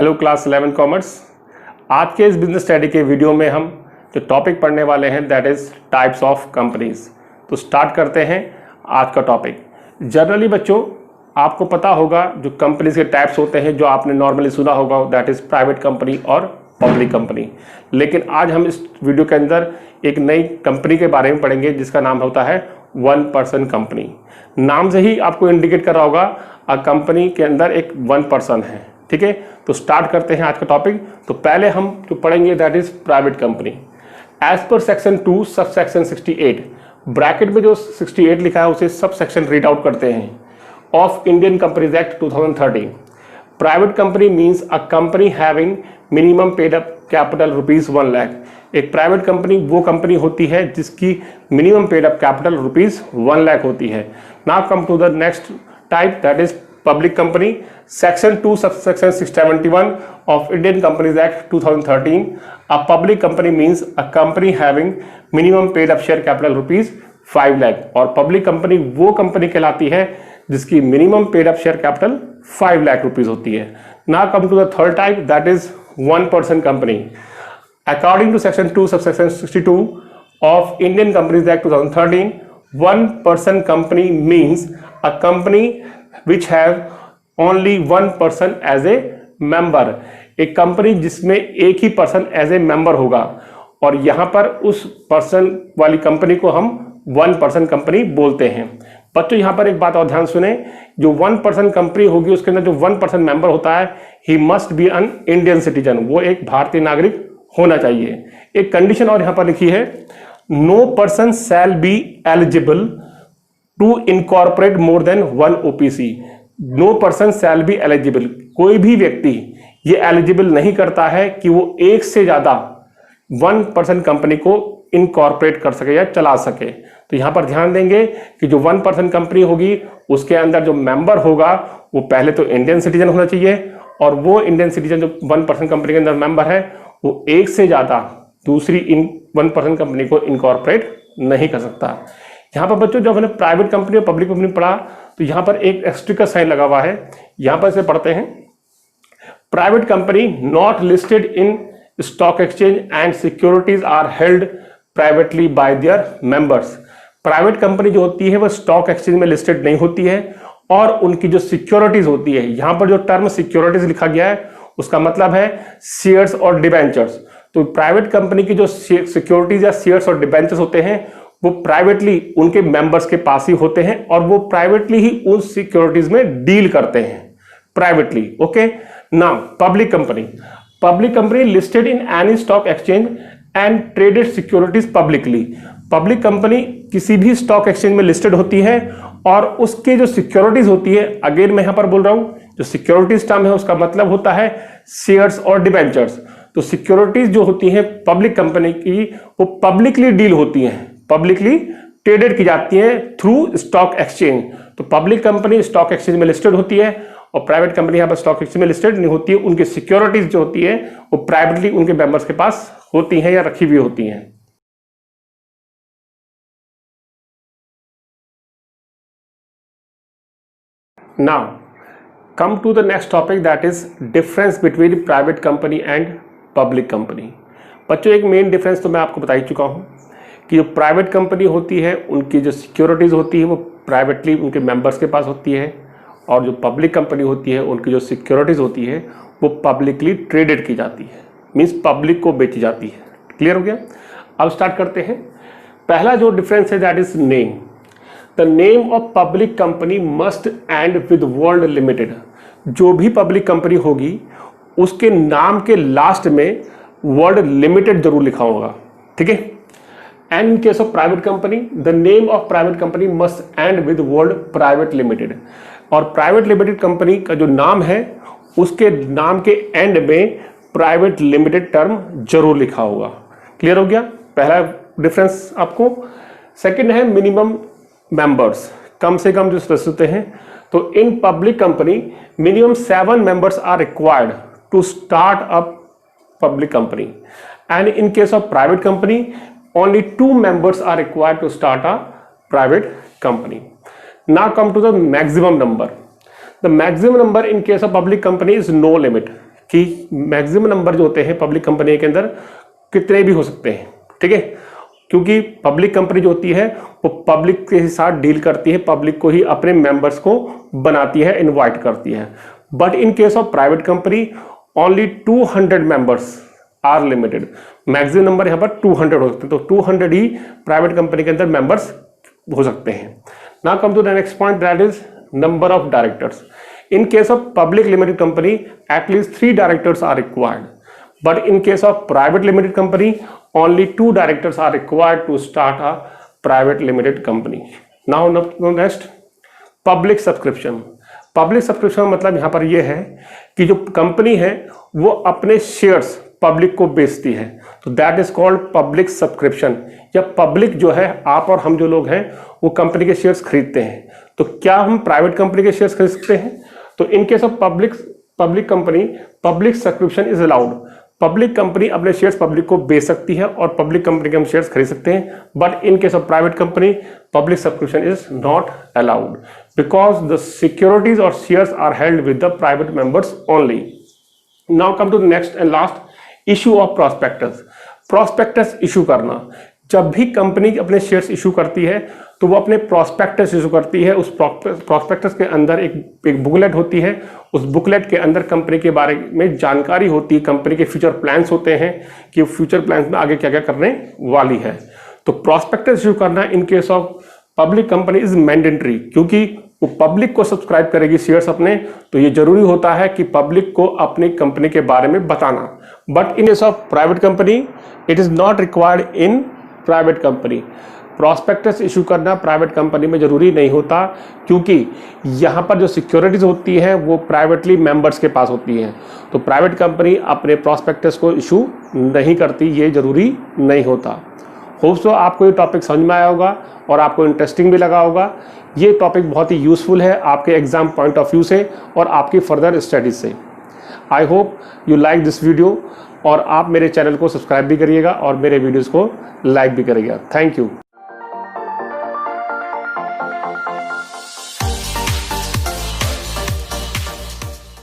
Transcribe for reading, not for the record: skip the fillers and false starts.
Hello class 11 commerce. आज के इस बिजनेस स्टडी के वीडियो में हम जो टॉपिक पढ़ने वाले हैं that is types of companies. तो स्टार्ट करते हैं आज का टॉपिक। जनरली बच्चों आपको पता होगा जो कंपनीज के टाइप्स होते हैं जो आपने नॉर्मली सुना होगा दैट इज़ प्राइवेट कंपनी और पब्लिक कंपनी। लेकिन आज हम इस वीडियो के अंदर एक नई कंपनी के बारे में पढ़ेंगे जिसका नाम होता है 1% कंपनी। नाम से ही आपको इंडिकेट कर रहा होगा अ कंपनी के अंदर एक 1% है। ठीक है, तो स्टार्ट करते हैं आज का टॉपिक। तो पहले हम जो पढ़ेंगे that is private company. As per section 2 sub section 68, bracket में जो 68 लिखा है उसे सब सेक्शन रीड आउट करते हैं of Indian Companies Act 2013। Private company means a company having minimum paid up capital ₹1 lakh. एक प्राइवेट कंपनी वो कंपनी होती है जिसकी minimum paid up capital ₹1 lakh होती है। Now come to the next type that is public company. Section 2 subsection 671 of Indian Companies Act 2013, a public company means a company having minimum paid up share capital ₹5 lakh. और public company वो company कहलाती है जिसकी minimum paid up share capital ₹5 lakh होती है। Now come to the third type that is 1% company. According to section 2 subsection 62 of Indian Companies Act 2013, 1% company means a company which have only 1 person as a member। एक company जिसमें एक ही person as a member होगा और यहां पर उस person वाली company को हम 1% कंपनी बोलते हैं। बच्चों यहां पर एक बात और ध्यान सुने, जो 1% कंपनी होगी उसके अंदर जो 1% मेंबर होता है he must be an Indian citizen, वो एक भारतीय नागरिक होना चाहिए। एक कंडीशन और यहां पर लिखी है, no person shall be eligible to incorporate more than 1 OPC। No person shall be eligible, कोई भी व्यक्ति ये एलिजिबल नहीं करता है कि वो एक से ज्यादा 1% कंपनी को इनकॉर्पोरेट कर सके या चला सके। तो यहां पर ध्यान देंगे कि जो 1% कंपनी होगी उसके अंदर जो मेंबर होगा वो पहले तो इंडियन सिटीजन होना चाहिए और वो इंडियन सिटीजन जो 1% कंपनी के अंदर मेंबर है वो एक से ज्यादा दूसरी 1% कंपनी को इनकॉर्पोरेट नहीं कर सकता। यहां पर बच्चों जब हमने प्राइवेट कंपनी और पब्लिक कंपनी पढ़ा तो यहां पर एक एक्स्ट्रिक साइन लगा हुआ है, यहां पर इसे पढ़ते हैं, private company not listed in stock exchange and securities are held privately by their members. Private company जो होती है वो स्टॉक एक्सचेंज में लिस्टेड नहीं होती है और उनकी जो सिक्योरिटीज होती है, यहां पर जो टर्म सिक्योरिटीज लिखा गया है उसका मतलब है शेयर्स और डिबेंचर्स। तो प्राइवेट कंपनी की जो सिक्योरिटीज या शेयर्स और डिबेंचर्स होते हैं वो प्राइवेटली उनके मेंबर्स के पास ही होते हैं और वो प्राइवेटली ही उन सिक्योरिटीज में डील करते हैं privately. Okay, now public company. Public company listed in any stock exchange and traded securities publicly. Public company किसी भी स्टॉक एक्सचेंज में लिस्टेड होती है और उसके जो सिक्योरिटीज होती है, अगेन मैं यहां पर बोल रहा हूं जो सिक्योरिटीज टर्म है उसका मतलब होता है शेयर्स और डिबेंचर्स। तो सिक्योरिटीज जो होती है पब्लिक कंपनी की वो पब्लिकली डील होती हैं, पब्लिकली ट्रेडेड की जाती है थ्रू स्टॉक एक्सचेंज। तो पब्लिक कंपनी स्टॉक एक्सचेंज में लिस्टेड होती है और प्राइवेट कंपनी यहां पर स्टॉक एक्सचेंज में लिस्टेड नहीं होती है। उनकी सिक्योरिटीज जो होती है वो प्राइवेटली उनके मेंबर्स के पास होती हैं या रखी हुई होती हैं। Now come to the next topic that is difference between private company and public company. बच्चों एक मेन डिफरेंस तो मैं आपको बता ही चुका हूं कि जो प्राइवेट कंपनी होती है उनकी जो सिक्योरिटीज होती है वो प्राइवेटली उनके मेंबर्स के पास होती है और जो पब्लिक कंपनी होती है उनकी जो सिक्योरिटीज होती है वो पब्लिकली ट्रेडेड की जाती है, मींस पब्लिक को बेची जाती है। क्लियर हो गया? अब स्टार्ट करते हैं। पहला जो डिफरेंस है that is name. The name of public company must and with world limited. जो भी पब्लिक कंपनी होगी उसके नाम के लास्ट में वर्ल्ड लिमिटेड जरूर लिखा होगा। ठीक है, and in case of private company the name of private company must end with word private limited। और प्राइवेट लिमिटेड कंपनी का जो नाम है उसके नाम के एंड में प्राइवेट लिमिटेड टर्म जरूर लिखा होगा। क्लियर हो गया? पहला डिफरेंस आपको। सेकंड है मिनिमम मेंबर्स, कम से कम जो सदस्य होते हैं। तो in public company minimum 7 members are required to start up public company and in case of private company only 2 members are required to start a private company। Now come to the maximum number। The maximum number in case of public company is no limit। कि maximum number जो होते हैं public company के अंदर कितने भी हो सकते हैं, ठीक है, क्योंकि पब्लिक कंपनी जो होती है वो पब्लिक के साथ डील करती है, पब्लिक को ही अपने मेंबर्स को बनाती है, इनवाइट करती है। But in case of private company only 200 members are limited, maximum number यहाँ पर 200 हो सकते हैं, तो 200 ही प्राइवेट कंपनी के अंदर मेंबर्स हो सकते हैं। Now come to the next point, that is number of directors. In case of public limited company, at least 3 directors are required. But in case of private limited company, only 2 directors are required to start a private limited company. Now next, public subscription. Public subscription मतलब यहाँ पर ये है कि जो company है वो अपने शेयर्स पब्लिक को बेचती है, तो that is called public subscription. या पब्लिक जो है, आप और हम जो लोग हैं वो कंपनी के शेयर्स खरीदते हैं, तो क्या हम प्राइवेट कंपनी के शेयर्स खरीद सकते हैं? तो इन case of public company public subscription is allowed. Public company अपने शेयर्स पब्लिक को बेच सकती है और पब्लिक कंपनी के हम शेयर्स खरीद सकते हैं। But in case of private company public subscription is not allowed because the securities और shares are held with the private members only. Now come to the next and last issue of prospectus. Prospectus issue करना, जब भी company अपने shares issue करती है तो वो अपने प्रॉस्पेक्टस इशू करती है। उस प्रॉस्पेक्टस के अंदर एक बुकलेट होती है, उस बुकलेट के अंदर कंपनी के बारे में जानकारी होती है, कंपनी के फ्यूचर प्लान्स होते हैं कि फ्यूचर प्लान्स में आगे क्या क्या करने वाली है। तो प्रॉस्पेक्टस इशू करना इन case of public company is mandatory, क्योंकि वो पब्लिक को सब्सक्राइब करेगी शेयर्स अपने, तो ये जरूरी होता है कि पब्लिक को अपनी कंपनी के बारे में बताना। But in case of private company it is not required in private company. Prospectus issue करना प्राइवेट कंपनी में जरूरी नहीं होता, क्योंकि यहाँ पर जो सिक्योरिटीज होती है वो प्राइवेटली मेंबर्स के पास होती है, तो प्राइवेट कंपनी अपने प्रॉस्पेक्टस को इशू नहीं करती, ये जरूरी नहीं होता। होप सो आपको ये टॉपिक समझ में आया होगा और आपको इंटरेस्टिंग भी लगा होगा। ये टॉपिक बहुत ही यूजफुल है आपके एग्जाम पॉइंट ऑफ व्यू से और आपकी फर्दर स्टडीज से। I hope you like this video और आप मेरे चैनल को सब्सक्राइब भी करिएगा और मेरे वीडियोस को लाइक भी करिएगा। Thank you.